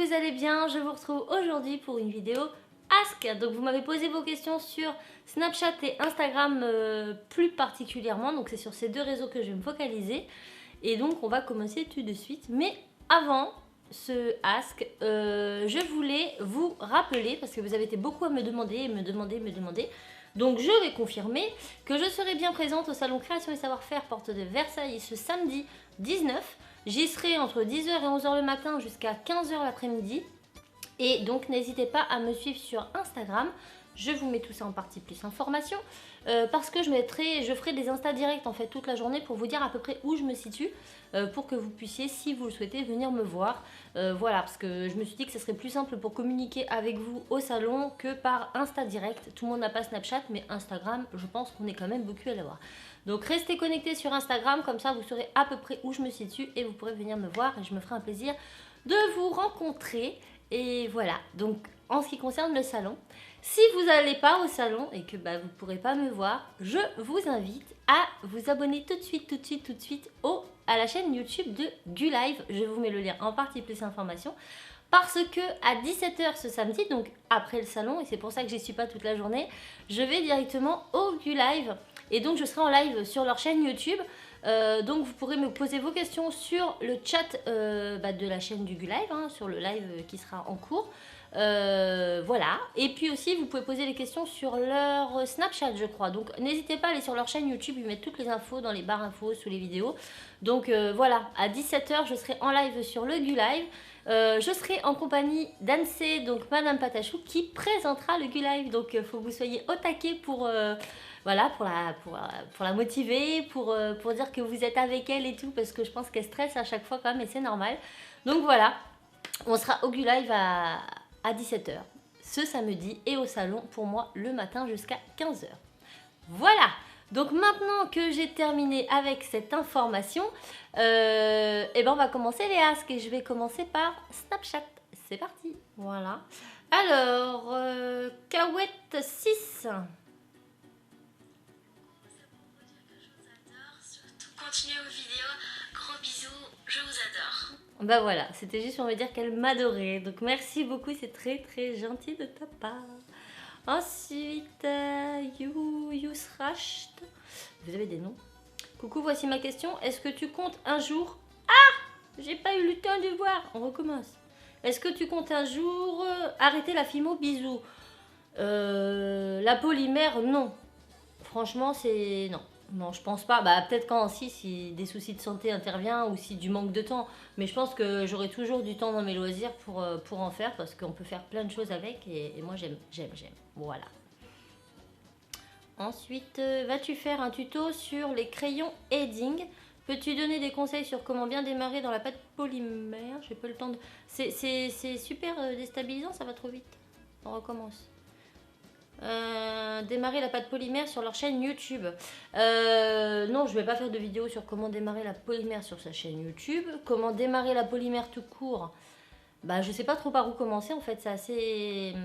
vous allez bien. Je vous retrouve aujourd'hui pour une vidéo Ask. Donc vous m'avez posé vos questions sur Snapchat et Instagram plus particulièrement. Donc c'est sur ces deux réseaux que je vais me focaliser. Et donc on va commencer tout de suite. Mais avant ce Ask, je voulais vous rappeler, parce que vous avez été beaucoup à me demander. Donc je vais confirmer que je serai bien présente au salon Création et Savoir-faire porte de Versailles ce samedi 19. J'y serai entre 10h et 11h le matin jusqu'à 15h l'après-midi. Et donc n'hésitez pas à me suivre sur Instagram. Je vous mets tout ça en partie plus information. Parce que je ferai des Insta directs en fait toute la journée pour vous dire à peu près où je me situe. Pour que vous puissiez, si vous le souhaitez, venir me voir. Voilà, parce que je me suis dit que ce serait plus simple pour communiquer avec vous au salon que par Insta direct. Tout le monde n'a pas Snapchat, mais Instagram, je pense qu'on est quand même beaucoup à l'avoir. Donc restez connectés sur Instagram, comme ça vous saurez à peu près où je me situe et vous pourrez venir me voir et je me ferai un plaisir de vous rencontrer. Et voilà, donc en ce qui concerne le salon, si vous n'allez pas au salon et que vous ne pourrez pas me voir, je vous invite à vous abonner tout de suite à la chaîne YouTube de Gulive. Je vous mets le lien en partie plus information. Parce que à 17h ce samedi, donc après le salon, et c'est pour ça que j'y suis pas toute la journée, je vais directement au Gulive. Et donc je serai en live sur leur chaîne YouTube. Donc vous pourrez me poser vos questions sur le chat de la chaîne du Gulive, sur le live qui sera en cours. Voilà. Et puis aussi vous pouvez poser les questions sur leur Snapchat, je crois. Donc n'hésitez pas à aller sur leur chaîne YouTube, ils mettent toutes les infos dans les barres infos sous les vidéos. Donc voilà, à 17h je serai en live sur le Gulive. Je serai en compagnie d'Anse, donc Madame Patachou, qui présentera le Gulive. Donc il faut que vous soyez au taquet pour la motiver, pour dire que vous êtes avec elle et tout, parce que je pense qu'elle stresse à chaque fois quand même, et c'est normal. Donc voilà, on sera au Gulive à 17h ce samedi et au salon pour moi le matin jusqu'à 15h. Voilà. Donc maintenant que j'ai terminé avec cette information, on va commencer les asks et je vais commencer par Snapchat. C'est parti. Voilà. Alors, Kawet 6. Continuez vos vidéos, gros bisous, je vous adore. Bah voilà, c'était juste pour me dire qu'elle m'adorait. Donc merci beaucoup, c'est très très gentil de ta part. Ensuite, Yusrasht. Vous avez des noms? Coucou, voici ma question. Est-ce que tu comptes un jour... Ah! J'ai pas eu le temps de voir. On recommence. Est-ce que tu comptes un jour arrêter la fimo bisous? La polymère, non. Franchement, c'est... Non. Non, je pense pas. Peut-être quand si des soucis de santé interviennent ou si du manque de temps. Mais je pense que j'aurai toujours du temps dans mes loisirs pour en faire parce qu'on peut faire plein de choses avec et moi j'aime. Voilà. Ensuite, vas-tu faire un tuto sur les crayons Edding? Peux-tu donner des conseils sur comment bien démarrer dans la pâte polymère? J'ai pas le temps de... C'est super déstabilisant, ça va trop vite. On recommence. Démarrer la pâte polymère sur leur chaîne YouTube. Non, je vais pas faire de vidéo sur comment démarrer la polymère sur sa chaîne YouTube. Comment démarrer la polymère tout court, je sais pas trop par où commencer en fait. C'est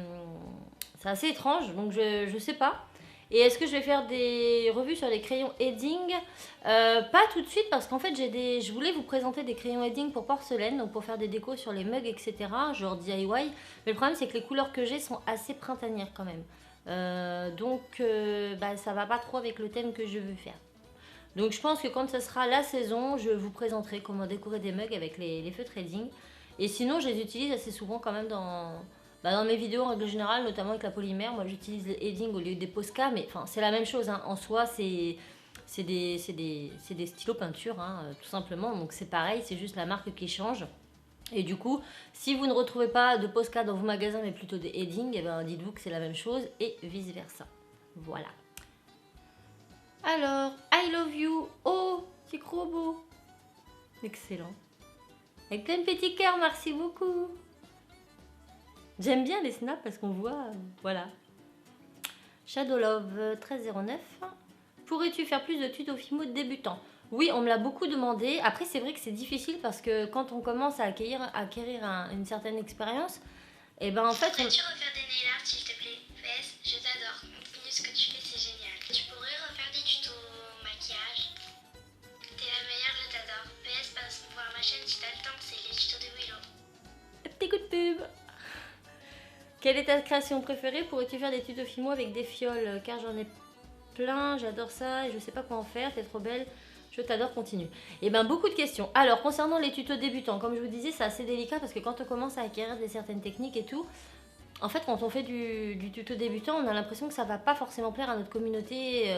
assez étrange, donc je sais pas. Et est-ce que je vais faire des revues sur les crayons Edding? Pas tout de suite parce qu'en fait je voulais vous présenter des crayons Edding pour porcelaine, donc pour faire des décos sur les mugs, etc. Genre DIY. Mais le problème c'est que les couleurs que j'ai sont assez printanières quand même. Ça va pas trop avec le thème que je veux faire. Donc je pense que quand ce sera la saison, je vous présenterai comment décorer des mugs avec les feutres Edding. Et sinon je les utilise assez souvent quand même dans mes vidéos en règle générale, notamment avec la polymère. Moi j'utilise les Edding au lieu des Posca, mais enfin c'est la même chose en soi, c'est des stylos peinture tout simplement. Donc c'est pareil, c'est juste la marque qui change. Et du coup, si vous ne retrouvez pas de Posca dans vos magasins, mais plutôt des Edding, dites-vous que c'est la même chose et vice versa. Voilà. Alors, I love you. Oh, c'est trop beau. Excellent. Avec plein de petits cœurs, merci beaucoup. J'aime bien les snaps parce qu'on voit, voilà. Shadowlove 1309. Pourrais-tu faire plus de tutos Fimo de débutants? Oui, on me l'a beaucoup demandé. Après, c'est vrai que c'est difficile parce que quand on commence à acquérir une certaine expérience, en fait... Pourrais-tu refaire des nail art, s'il te plaît? PS, je t'adore. Continue ce que tu fais, c'est génial. Tu pourrais refaire des tutos maquillage? T'es la meilleure, je t'adore. PS, passe voir ma chaîne si t'as le temps, c'est les tutos de Willow. Petit coup de pub. Quelle est ta création préférée? Pourrais-tu faire des tutos filmo avec des fioles? Car j'en ai plein, j'adore ça et je sais pas quoi en faire, t'es trop belle. Je t'adore, continue. Et ben beaucoup de questions. Alors concernant les tutos débutants, comme je vous disais, c'est assez délicat parce que quand on commence à acquérir certaines techniques et tout, en fait quand on fait du tuto débutant, on a l'impression que ça va pas forcément plaire à notre communauté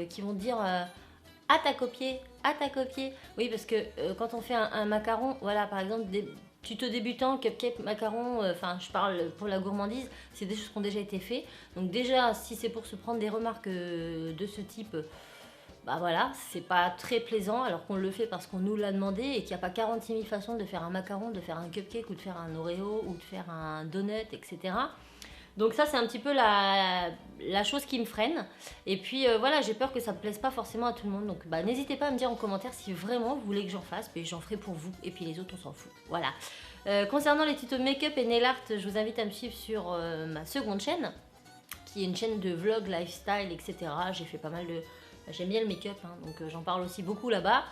qui vont dire ah t'as copié, ah t'as copié. Oui parce que quand on fait un macaron, voilà par exemple des tutos débutants, cupcake, macaron, enfin je parle pour la gourmandise, c'est des choses qui ont déjà été faites. Donc déjà si c'est pour se prendre des remarques de ce type, bah voilà, c'est pas très plaisant alors qu'on le fait parce qu'on nous l'a demandé et qu'il n'y a pas 46 000 façons de faire un macaron, de faire un cupcake ou de faire un Oreo ou de faire un donut, etc. Donc ça c'est un petit peu la chose qui me freine. Et puis voilà, j'ai peur que ça ne plaise pas forcément à tout le monde. Donc bah, n'hésitez pas à me dire en commentaire si vraiment vous voulez que j'en fasse, mais j'en ferai pour vous. Et puis les autres on s'en fout. Voilà. Concernant les tutos make-up et nail art, je vous invite à me suivre sur ma seconde chaîne, qui est une chaîne de vlog, lifestyle, etc. J'ai fait pas mal de... J'aime bien le make-up, hein, donc j'en parle aussi beaucoup là-bas.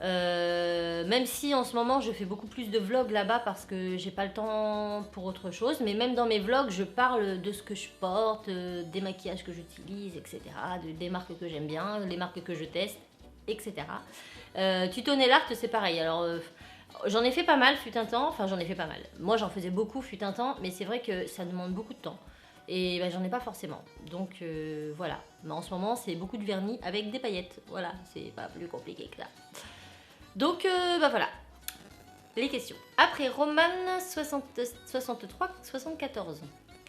Même si en ce moment je fais beaucoup plus de vlogs là-bas parce que j'ai pas le temps pour autre chose. Mais même dans mes vlogs, je parle de ce que je porte, des maquillages que j'utilise, etc. Des marques que j'aime bien, les marques que je teste, etc. Tuto nail art, c'est pareil. Alors... j'en ai fait pas mal, fut un temps. Enfin, j'en ai fait pas mal. Moi, j'en faisais beaucoup, fut un temps. Mais c'est vrai que ça demande beaucoup de temps. Et bah, j'en ai pas forcément. Donc voilà. Mais en ce moment, c'est beaucoup de vernis avec des paillettes. Voilà, c'est pas plus compliqué que ça. Donc bah voilà. Les questions. Après, Roman 63 74.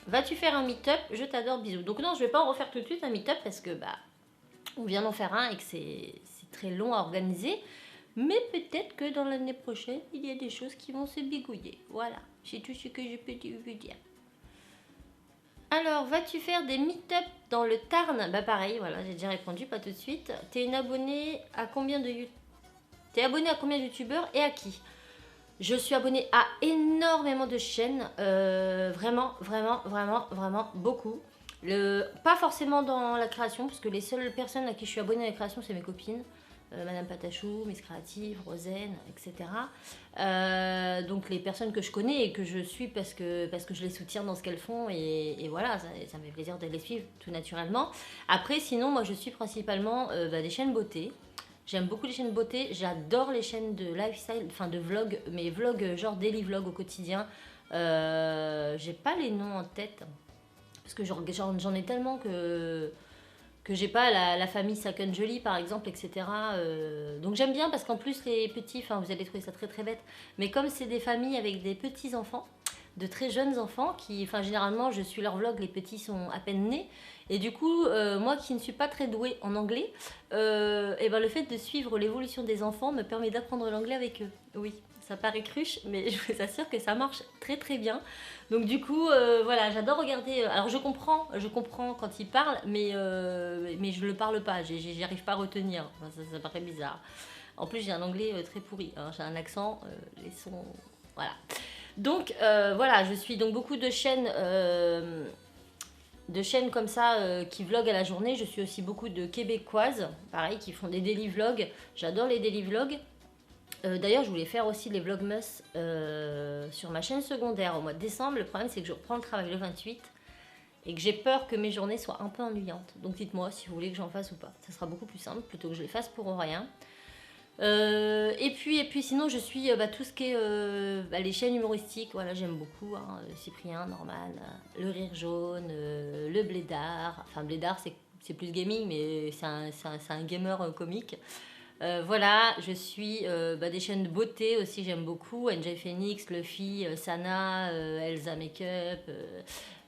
Vas-tu faire un meet-up? Je t'adore, bisous. Donc non, je vais pas en refaire tout de suite un meet-up parce que bah on vient d'en faire un et que c'est très long à organiser. Mais peut-être que dans l'année prochaine, il y a des choses qui vont se bigouiller. Voilà, c'est tout ce que je peux vous dire. Alors, vas-tu faire des meet-up dans le Tarn? Bah pareil, voilà, j'ai déjà répondu, pas tout de suite. T'es une abonnée à combien de T'es abonné à combien de youtubeurs et à qui? Je suis abonnée à énormément de chaînes, vraiment, vraiment, vraiment, vraiment beaucoup. Pas forcément dans la création, parce que les seules personnes à qui je suis abonnée à la création, c'est mes copines. Madame Patachou, Miss Créative, Rosen, etc. Donc les personnes que je connais et que je suis parce que je les soutiens dans ce qu'elles font et voilà, ça me fait plaisir de les suivre tout naturellement. Après sinon moi je suis principalement des chaînes beauté. J'aime beaucoup les chaînes beauté, j'adore les chaînes de lifestyle, enfin de vlog, mais vlog genre daily vlog au quotidien. J'ai pas les noms en tête parce que j'en ai tellement que j'ai pas la famille Second Jolie par exemple, etc. Donc j'aime bien parce qu'en plus les petits, enfin vous allez trouver ça très très bête, mais comme c'est des familles avec des petits enfants, de très jeunes enfants qui, enfin généralement je suis leur vlog, les petits sont à peine nés et du coup moi qui ne suis pas très douée en anglais, et ben le fait de suivre l'évolution des enfants me permet d'apprendre l'anglais avec eux. Oui, ça paraît cruche mais je vous assure que ça marche très très bien. Donc du coup voilà, j'adore regarder, alors je comprends quand ils parlent mais je le parle pas, j'y arrive pas à retenir, enfin, ça paraît bizarre. En plus j'ai un anglais très pourri, hein. J'ai un accent, les sons, voilà. Donc voilà, je suis donc beaucoup de chaînes comme ça qui vloguent à la journée. Je suis aussi beaucoup de québécoises, pareil, qui font des daily vlogs. J'adore les daily vlogs. D'ailleurs, je voulais faire aussi les vlogmas sur ma chaîne secondaire au mois de décembre. Le problème, c'est que je reprends le travail le 28 et que j'ai peur que mes journées soient un peu ennuyantes. Donc dites-moi si vous voulez que j'en fasse ou pas. Ça sera beaucoup plus simple plutôt que je les fasse pour rien. Et puis sinon je suis tout ce qui est les chaînes humoristiques, voilà j'aime beaucoup, hein, Cyprien, Norman, le Rire Jaune, le Blédard, enfin Blédard c'est plus gaming mais c'est un gamer comique. Voilà, je suis des chaînes de beauté aussi, j'aime beaucoup, NJ Phoenix, Luffy, Sana, Elsa Makeup,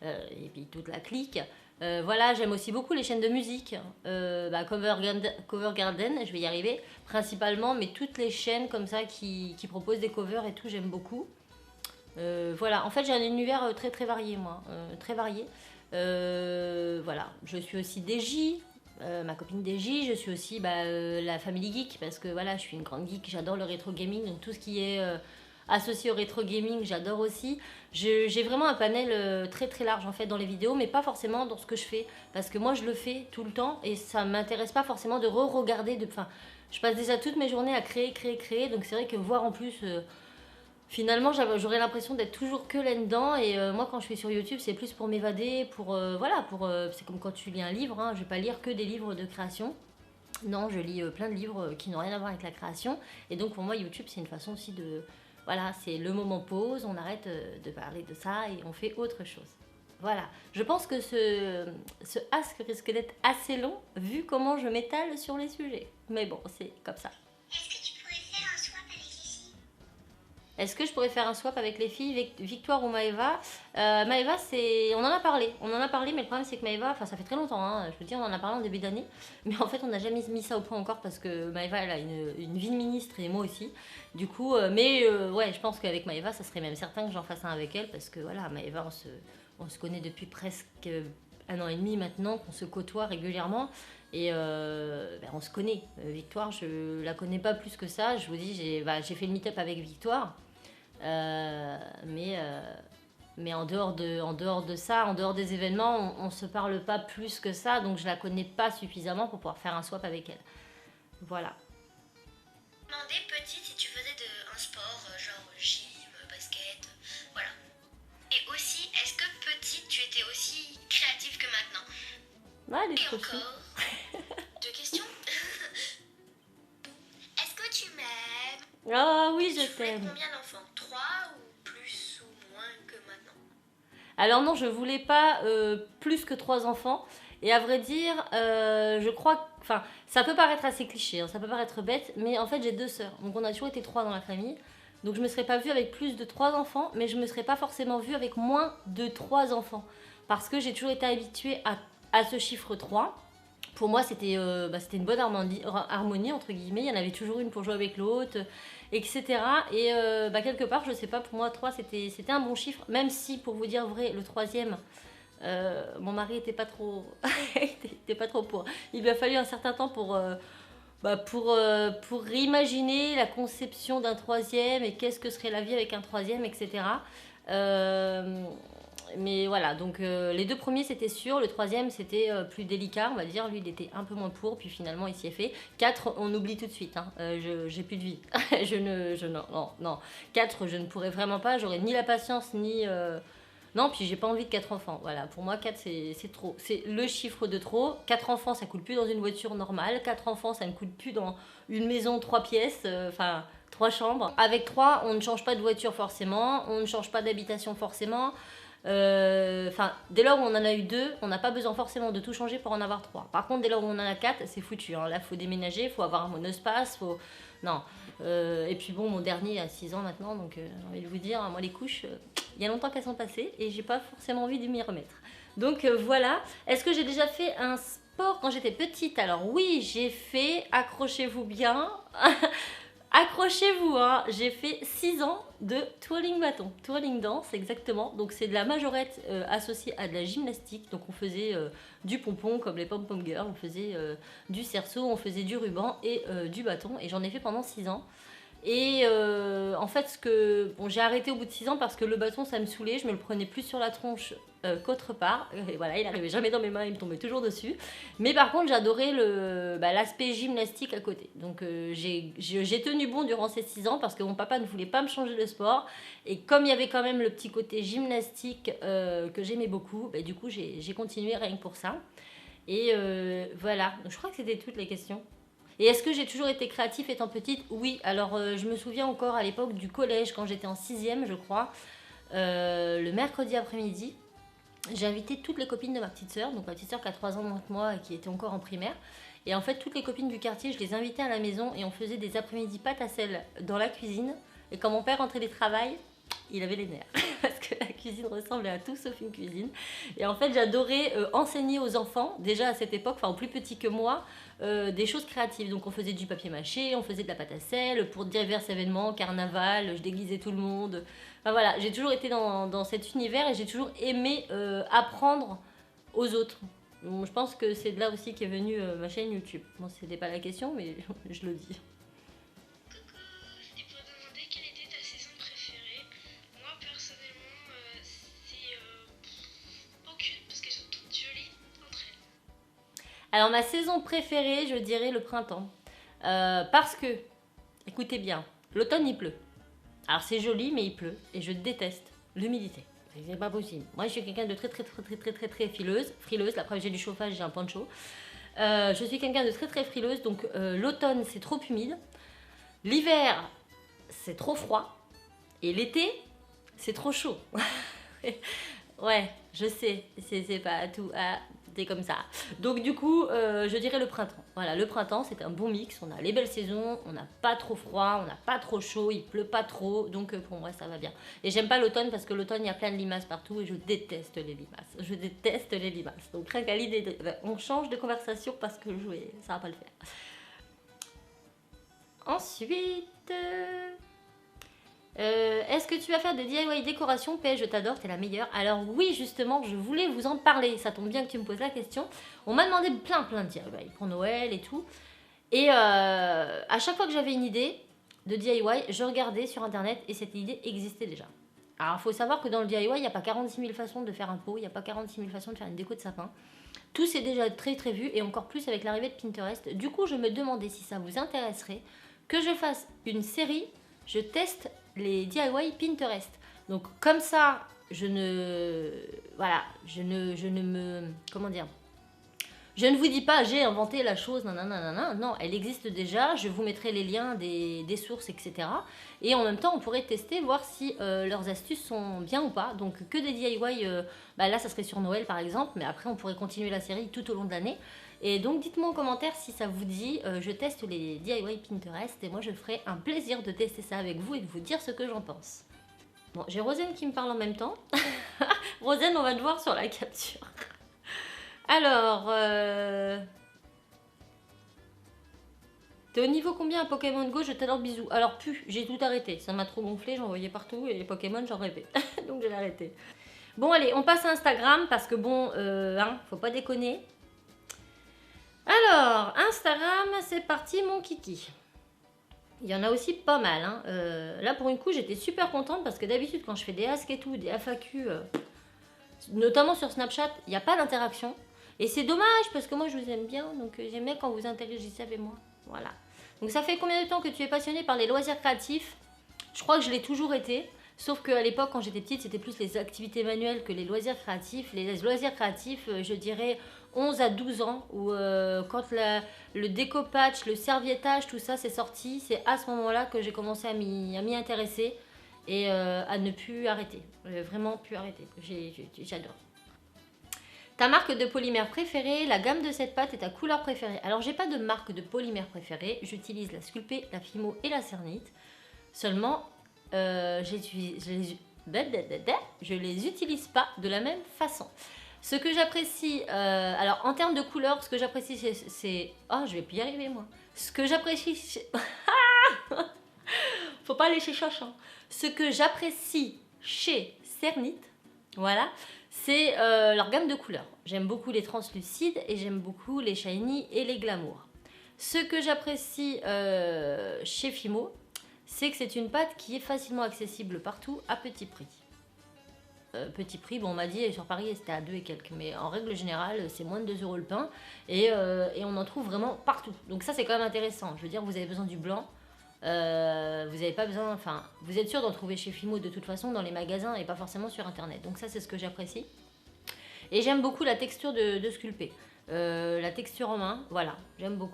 et puis toute la clique. Voilà, j'aime aussi beaucoup les chaînes de musique, Cover Garden, je vais y arriver, principalement, mais toutes les chaînes comme ça qui proposent des covers et tout, j'aime beaucoup. Voilà, en fait j'ai un univers très très varié moi, très varié. Voilà, je suis aussi DJ, ma copine DJ, je suis aussi la Family Geek, parce que voilà, je suis une grande geek, j'adore le rétro gaming, donc tout ce qui est associé au rétro gaming, j'adore aussi. J'ai vraiment un panel très très large en fait dans les vidéos, mais pas forcément dans ce que je fais, parce que moi je le fais tout le temps et ça m'intéresse pas forcément de re-regarder. Enfin, je passe déjà toutes mes journées à créer, donc c'est vrai que voir en plus finalement j'aurais l'impression d'être toujours que là-dedans. Et moi quand je suis sur YouTube c'est plus pour m'évader, pour voilà, c'est comme quand tu lis un livre, hein, je vais pas lire que des livres de création. Non, je lis plein de livres qui n'ont rien à voir avec la création. Et donc pour moi YouTube c'est une façon aussi de... Voilà, c'est le moment pause, on arrête de parler de ça et on fait autre chose. Voilà, je pense que ce ask risque d'être assez long vu comment je m'étale sur les sujets. Mais bon, c'est comme ça. Est-ce que tu pourrais faire un swap avec les filles? Est-ce que je pourrais faire un swap avec les filles, Victoire ou Maëva? Maëva, c'est... On en a parlé, mais le problème c'est que Maëva, enfin ça fait très longtemps, hein, je veux dire, on en a parlé en début d'année, mais en fait on n'a jamais mis ça au point encore parce que Maëva elle a une vie de ministre et moi aussi. Du coup, ouais, je pense qu'avec Maëva, ça serait même certain que j'en fasse un avec elle parce que voilà, Maëva, on se connaît depuis presque 1 an et demi maintenant, qu'on se côtoie régulièrement. Et on se connaît. Victoire, je la connais pas plus que ça. Je vous dis, j'ai fait le meet-up avec Victoire. Mais en dehors de ça, en dehors des événements, on se parle pas plus que ça. Donc je la connais pas suffisamment pour pouvoir faire un swap avec elle. Voilà. Demandé petite si tu faisais un sport, genre gym, basket, voilà. Et aussi, est-ce que petite, tu étais aussi créative que maintenant? Ah, elle est Et trop chou. encore, 2 questions. Est-ce que tu m'aimes? Ah oui, je Tu voulais t'aime. combien d'enfants? 3 ou plus ou moins que maintenant? Alors non, je voulais pas plus que 3 enfants. Et à vrai dire, je crois... Enfin, ça peut paraître assez cliché, hein, ça peut paraître bête, mais en fait j'ai 2 sœurs. Donc on a toujours été 3 dans la famille. Donc je me serais pas vue avec plus de 3 enfants, mais je me serais pas forcément vue avec moins de 3 enfants. Parce que j'ai toujours été habituée à ce chiffre 3. Pour moi, c'était une bonne harmonie, entre guillemets. Il y en avait toujours une pour jouer avec l'autre, etc. Et quelque part, je sais pas, pour moi, 3, c'était un bon chiffre. Même si, pour vous dire vrai, le troisième, mon mari était pas trop, était pas trop pour. Il lui a fallu un certain temps pour réimaginer la conception d'un troisième et qu'est-ce que serait la vie avec un troisième, etc. Mais voilà, donc les 2 premiers c'était sûr, le troisième c'était plus délicat, on va dire. Lui il était un peu moins pour, puis finalement il s'y est fait. 4, on oublie tout de suite, hein. J'ai plus de vie. Non. 4, je ne pourrais vraiment pas, j'aurais ni la patience ni. Non, puis j'ai pas envie de 4 enfants. Voilà, pour moi 4 c'est trop. C'est le chiffre de trop. 4 enfants ça coule plus dans une voiture normale. 4 enfants ça ne coule plus dans une maison 3 pièces, enfin 3 chambres. Avec 3, on ne change pas de voiture forcément, on ne change pas d'habitation forcément. Dès lors où on en a eu 2, on n'a pas besoin forcément de tout changer pour en avoir 3. Par contre, dès lors où on en a 4, c'est foutu, hein. Là, faut déménager, faut avoir un monospace, faut... Non. Et puis bon, mon dernier a 6 ans maintenant, donc j'ai envie de vous dire, moi les couches, il y a longtemps qu'elles sont passées et j'ai pas forcément envie de m'y remettre. Donc voilà. Est-ce que j'ai déjà fait un sport quand j'étais petite? Alors oui, j'ai fait, accrochez-vous bien... Accrochez-vous, hein, j'ai fait 6 ans de twirling bâton, twirling dance exactement. Donc c'est de la majorette associée à de la gymnastique. Donc on faisait du pompon comme les pom-pom girls, on faisait du cerceau, on faisait du ruban et du bâton. Et j'en ai fait pendant 6 ans. Et en fait, j'ai arrêté au bout de 6 ans parce que le bâton ça me saoulait, je me le prenais plus sur la tronche qu'autre part. Et voilà, il arrivait jamais dans mes mains, il me tombait toujours dessus. Mais par contre, j'adorais l'aspect gymnastique à côté. Donc j'ai tenu bon durant ces 6 ans parce que mon papa ne voulait pas me changer de sport. Et comme il y avait quand même le petit côté gymnastique que j'aimais beaucoup, du coup j'ai continué rien que pour ça. Et voilà, donc, je crois que c'était toutes les questions. Et est-ce que j'ai toujours été créative étant petite? Oui, alors je me souviens encore à l'époque du collège, quand j'étais en 6e, je crois, le mercredi après-midi, j'ai invité toutes les copines de ma petite sœur, donc ma petite sœur qui a 3 ans moins que moi et qui était encore en primaire. Et en fait, toutes les copines du quartier, je les invitais à la maison et on faisait des après-midi pâtes à sel dans la cuisine. Et quand mon père rentrait du travail, il avait les nerfs parce que la cuisine ressemblait à tout sauf une cuisine. Et en fait, j'adorais enseigner aux enfants, déjà à cette époque, enfin aux plus petits que moi, des choses créatives. Donc on faisait du papier mâché, on faisait de la pâte à sel pour divers événements, carnaval, je déguisais tout le monde. Enfin voilà, j'ai toujours été dans cet univers et j'ai toujours aimé apprendre aux autres. Donc, je pense que c'est de là aussi qu'est venue ma chaîne YouTube. Bon, c'était pas la question, mais je le dis. Coucou, et pour demander quelle était ta saison préférée, moi personnellement c'est aucune parce qu'elles sont toutes jolies entre elles. Alors ma saison préférée, je dirais le printemps. Parce que, écoutez bien, l'automne il pleut. Alors c'est joli, mais il pleut et je déteste l'humidité. C'est pas possible. Moi, je suis quelqu'un de très frileuse. La preuve, j'ai du chauffage, j'ai un poncho. Je suis quelqu'un de très frileuse, donc l'automne, c'est trop humide. L'hiver, c'est trop froid. Et l'été, c'est trop chaud. Ouais, je sais, c'est pas tout. Ah, c'est comme ça. Donc du coup, je dirais le printemps. Voilà, le printemps, c'est un bon mix. On a les belles saisons, on n'a pas trop froid, on n'a pas trop chaud, il pleut pas trop. Donc pour moi, ça va bien. Et j'aime pas l'automne parce que l'automne, il y a plein de limaces partout et je déteste les limaces. Je déteste les limaces. Donc rien qu'à l'idée, on change de conversation parce que ça va pas le faire. Ensuite... est-ce que tu vas faire des DIY décoration? PS, je t'adore, t'es la meilleure. Alors oui, justement, je voulais vous en parler. Ça tombe bien que tu me poses la question. On m'a demandé plein de DIY pour Noël et tout. Et à chaque fois que j'avais une idée de DIY, je regardais sur internet et cette idée existait déjà. Alors il faut savoir que dans le DIY, il n'y a pas 46 000 façons de faire un pot, il n'y a pas 46 000 façons de faire une déco de sapin. Tout c'est déjà très vu et encore plus avec l'arrivée de Pinterest. Du coup, je me demandais si ça vous intéresserait que je fasse une série, je teste les DIY Pinterest. Donc comme ça, je ne me... Comment dire? Je ne vous dis pas, j'ai inventé la chose, nanana, non, elle existe déjà, je vous mettrai les liens des sources, etc. Et en même temps, on pourrait tester, voir si leurs astuces sont bien ou pas. Donc que des DIY, là ça serait sur Noël par exemple, mais après on pourrait continuer la série tout au long de l'année. Et donc dites-moi en commentaire si ça vous dit, je teste les DIY Pinterest et moi je ferai un plaisir de tester ça avec vous et de vous dire ce que j'en pense. Bon, j'ai Rosane qui me parle en même temps. Rosane, on va te voir sur la capture. Alors, t'es au niveau combien à Pokémon Go? Je t'adore, bisous. Alors, j'ai tout arrêté. Ça m'a trop gonflé, j'en voyais partout et les Pokémon, j'en rêvais. Donc, j'ai arrêté. Bon, allez, on passe à Instagram parce que bon, faut pas déconner. Alors, Instagram, c'est parti, mon kiki. Il y en a aussi pas mal. Hein. Là, pour une coup, j'étais super contente parce que d'habitude, quand je fais des asks et tout, des FAQ, notamment sur Snapchat, il n'y a pas d'interaction. Et c'est dommage parce que moi je vous aime bien, donc j'aime bien quand vous interagissez avec moi. Voilà. Donc ça fait combien de temps que tu es passionnée par les loisirs créatifs? Je crois que je l'ai toujours été. Sauf qu'à l'époque, quand j'étais petite, c'était plus les activités manuelles que les loisirs créatifs. Les loisirs créatifs, je dirais 11 à 12 ans, où quand le découpage, le serviettage, tout ça c'est sorti, c'est à ce moment-là que j'ai commencé à m'y intéresser et à ne plus arrêter. Vraiment plus arrêter. J'adore. Ta marque de polymère préférée, la gamme de cette pâte et ta couleur préférée. Alors, j'ai pas de marque de polymère préférée. J'utilise la Sculpey, la Fimo et la Cernite. Seulement, je les utilise pas de la même façon. Ce que j'apprécie, alors en termes de couleur, ce que j'apprécie, c'est... Oh, je vais plus y arriver, moi. Ce que j'apprécie... Faut pas aller chez Chachant. Ce que j'apprécie chez Cernite, voilà, c'est leur gamme de couleurs. J'aime beaucoup les translucides et j'aime beaucoup les shiny et les glamour. Ce que j'apprécie chez Fimo, c'est que c'est une pâte qui est facilement accessible partout à petit prix. Petit prix, bon, on m'a dit sur Paris c'était à 2 et quelques, mais en règle générale c'est moins de 2 € le pain et on en trouve vraiment partout. Donc ça c'est quand même intéressant. Je veux dire, vous avez besoin du blanc. Vous n'avez pas besoin, enfin, vous êtes sûr d'en trouver chez Fimo de toute façon dans les magasins et pas forcément sur internet. Donc ça c'est ce que j'apprécie. Et j'aime beaucoup la texture de Sculpey. La texture en main, voilà, j'aime beaucoup.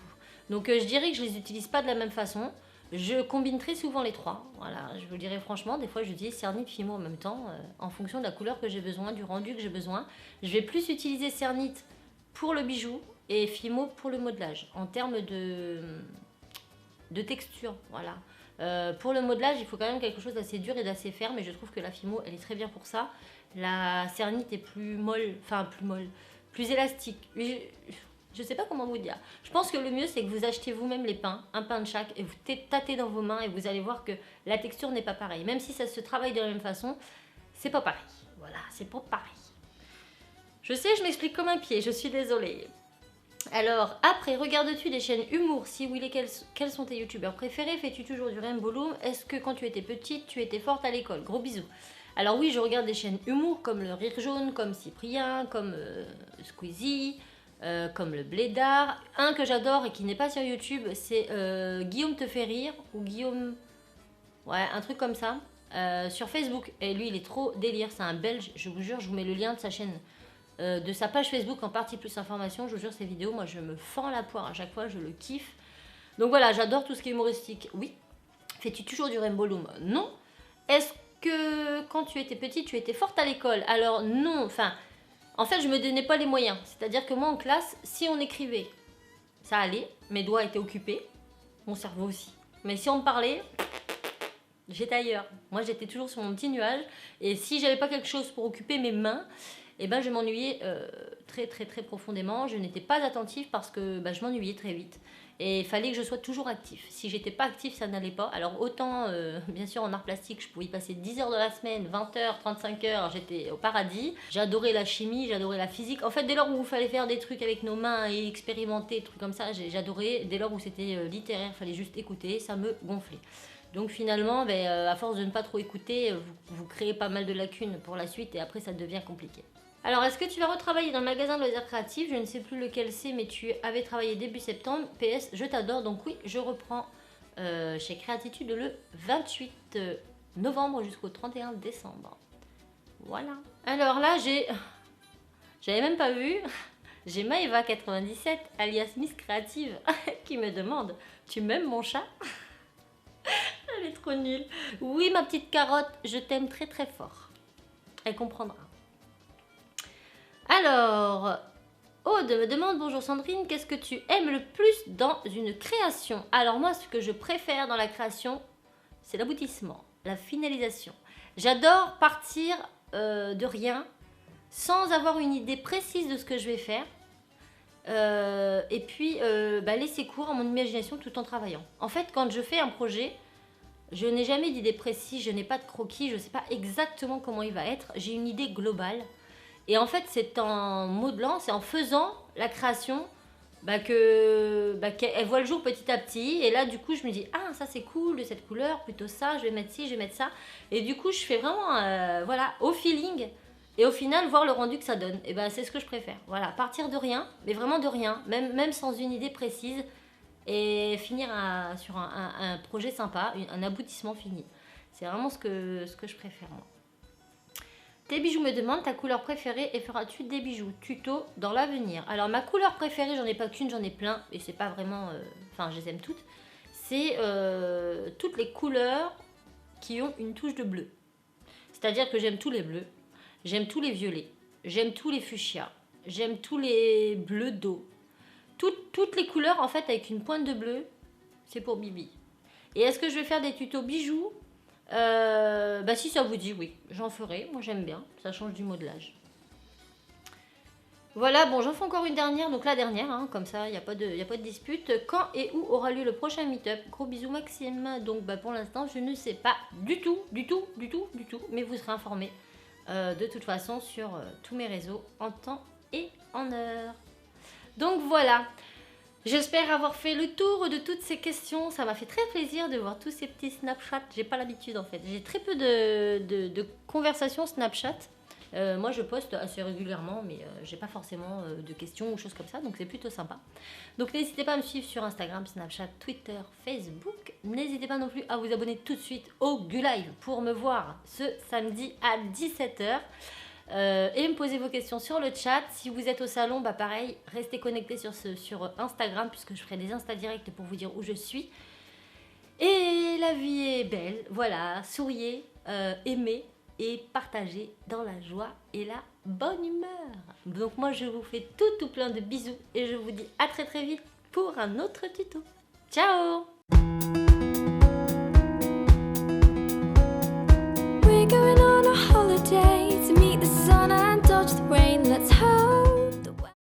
Donc je dirais que je les utilise pas de la même façon. Je combine très souvent les trois. Voilà, je vous le dirais franchement, des fois j'utilise Cernite, Fimo en même temps, en fonction de la couleur que j'ai besoin, du rendu que j'ai besoin. Je vais plus utiliser Cernite pour le bijou et Fimo pour le modelage. En termes de texture, voilà. Pour le modelage, il faut quand même quelque chose d'assez dur et d'assez ferme, et je trouve que la Fimo, elle est très bien pour ça. La Cernite est plus molle, plus élastique. Je sais pas comment vous dire. Je pense que le mieux, c'est que vous achetez vous-même les pains, un pain de chaque, et vous tâtez dans vos mains, et vous allez voir que la texture n'est pas pareille. Même si ça se travaille de la même façon, c'est pas pareil. Voilà, c'est pas pareil. Je sais, je m'explique comme un pied, je suis désolée. Alors, après, regardes-tu des chaînes humour? Si oui, quels sont tes youtubeurs préférés? Fais-tu toujours du Rainbow Loom? Est-ce que quand tu étais petite, tu étais forte à l'école? Gros bisous. Alors oui, je regarde des chaînes humour comme le Rire Jaune, comme Cyprien, comme Squeezie, comme le Blédard. Un que j'adore et qui n'est pas sur YouTube, c'est Guillaume te fait rire, ou Guillaume... Ouais, un truc comme ça. Sur Facebook. Et lui, il est trop délire. C'est un Belge. Je vous jure, je vous mets le lien de sa chaîne, de sa page Facebook en partie plus information. Je vous jure, ses vidéos, moi, je me fends la poire à chaque fois. Je le kiffe. Donc voilà, j'adore tout ce qui est humoristique. Oui. Fais-tu toujours du Rainbow Loom? Non. Est-ce que quand tu étais petite, tu étais forte à l'école? Alors non. Enfin, en fait, je me donnais pas les moyens. C'est-à-dire que moi, en classe, si on écrivait, ça allait. Mes doigts étaient occupés. Mon cerveau aussi. Mais si on me parlait, j'étais ailleurs. Moi, j'étais toujours sur mon petit nuage. Et si j'avais pas quelque chose pour occuper mes mains, eh ben, je m'ennuyais très, très, très profondément. Je n'étais pas attentive parce que je m'ennuyais très vite. Et il fallait que je sois toujours actif. Si j'étais pas active, ça n'allait pas. Alors autant, bien sûr, en art plastique, je pouvais y passer 10 heures de la semaine, 20 heures, 35 heures, j'étais au paradis. J'adorais la chimie, j'adorais la physique. En fait, dès lors où il fallait faire des trucs avec nos mains et expérimenter, des trucs comme ça, j'adorais. Dès lors où c'était littéraire, il fallait juste écouter, ça me gonflait. Donc finalement, à force de ne pas trop écouter, vous créez pas mal de lacunes pour la suite et après ça devient compliqué. Alors, est-ce que tu vas retravailler dans le magasin de loisirs créatifs? Je ne sais plus lequel c'est, mais tu avais travaillé début septembre. PS, je t'adore. Donc oui, je reprends chez Créatitude le 28 novembre jusqu'au 31 décembre. Voilà. Alors là, j'avais même pas vu. J'ai Maeva97, alias Miss Créative, qui me demande: tu m'aimes mon chat? Elle est trop nulle. Oui, ma petite carotte, je t'aime très très fort. Elle comprendra. Alors, Aude me demande: bonjour Sandrine, qu'est-ce que tu aimes le plus dans une création? Alors moi, ce que je préfère dans la création, c'est l'aboutissement, la finalisation. J'adore partir de rien, sans avoir une idée précise de ce que je vais faire. Et puis laisser cours à mon imagination tout en travaillant. En fait, quand je fais un projet, je n'ai jamais d'idée précise, je n'ai pas de croquis, je ne sais pas exactement comment il va être. J'ai une idée globale. Et en fait, c'est en modelant, c'est en faisant la création qu'elle voit le jour petit à petit. Et là, du coup, je me dis: ah, ça c'est cool, de cette couleur, plutôt ça, je vais mettre ci, je vais mettre ça. Et du coup, je fais vraiment, au feeling. Et au final, voir le rendu que ça donne. Et c'est ce que je préfère. Voilà, partir de rien, mais vraiment de rien, même sans une idée précise. Et finir sur un projet sympa, un aboutissement fini. C'est vraiment ce que je préfère, moi. Tes bijoux me demandent ta couleur préférée et feras-tu des bijoux tuto dans l'avenir? Alors ma couleur préférée, j'en ai pas qu'une, j'en ai plein et c'est pas vraiment, je les aime toutes. C'est toutes les couleurs qui ont une touche de bleu. C'est-à-dire que j'aime tous les bleus, j'aime tous les violets, j'aime tous les fuchsias, j'aime tous les bleus d'eau. Toutes les couleurs en fait avec une pointe de bleu, c'est pour Bibi. Et est-ce que je vais faire des tutos bijoux? Si ça vous dit, oui, j'en ferai. Moi j'aime bien, ça change du modelage. Voilà, bon, j'en fais encore une dernière, donc la dernière, hein, comme ça, il n'y a pas de dispute. Quand et où aura lieu le prochain meet-up? Gros bisous Maxime. Donc pour l'instant, je ne sais pas du tout, mais vous serez informés de toute façon sur tous mes réseaux en temps et en heure. Donc voilà. J'espère avoir fait le tour de toutes ces questions. Ça m'a fait très plaisir de voir tous ces petits Snapchats. J'ai pas l'habitude en fait. J'ai très peu de conversations Snapchat. Moi je poste assez régulièrement, mais j'ai pas forcément de questions ou choses comme ça. Donc c'est plutôt sympa. Donc n'hésitez pas à me suivre sur Instagram, Snapchat, Twitter, Facebook. N'hésitez pas non plus à vous abonner tout de suite au GuLive pour me voir ce samedi à 17 h. Et me poser vos questions sur le chat. Si vous êtes au salon, pareil, restez connectés sur Instagram puisque je ferai des Insta directs pour vous dire où je suis. Et la vie est belle, voilà, souriez, aimez et partagez dans la joie et la bonne humeur. Donc moi je vous fais tout plein de bisous et je vous dis à très vite pour un autre tuto. Ciao!